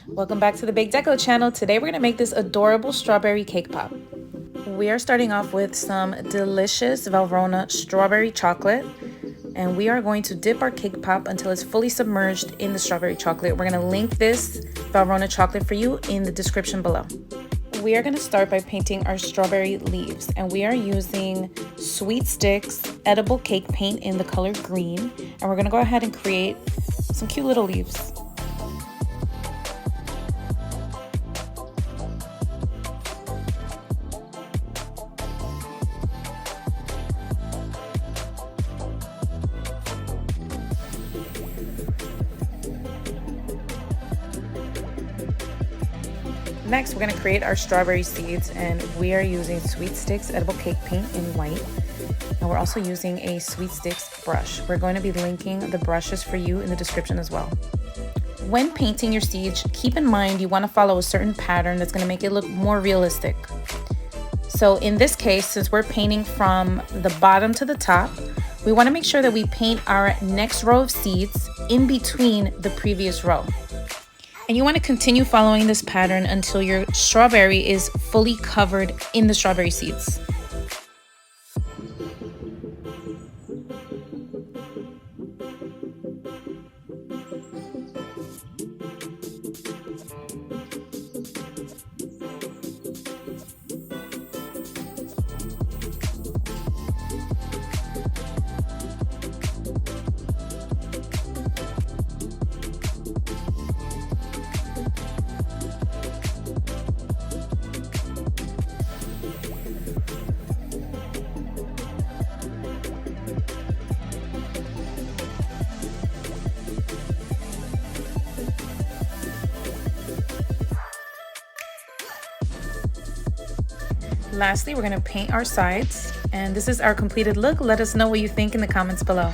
Welcome back to the BakeDeco channel. Today we're going to make this adorable strawberry cake pop. We are starting off with some delicious Valrhona strawberry chocolate, and we are going to dip our cake pop until it's fully submerged in the strawberry chocolate. We're going to link this Valrhona chocolate for you in the description below. We are going to start by painting our strawberry leaves, and we are using Sweet Sticks edible cake paint in the color green, and we're going to go ahead and create some cute little leaves. Next, we're going to create our strawberry seeds, and we are using Sweet Sticks edible cake paint in white, and we're also using a Sweet Sticks brush. We're going to be linking the brushes for you in the description as well. When painting your seeds, keep in mind you want to follow a certain pattern that's going to make it look more realistic. So in this case, since we're painting from the bottom to the top, we want to make sure that we paint our next row of seeds in between the previous row. And you want to continue following this pattern until your strawberry is fully covered in the strawberry seeds. Lastly, we're going to paint our sides, and this is our completed look. Let us know what you think in the comments below.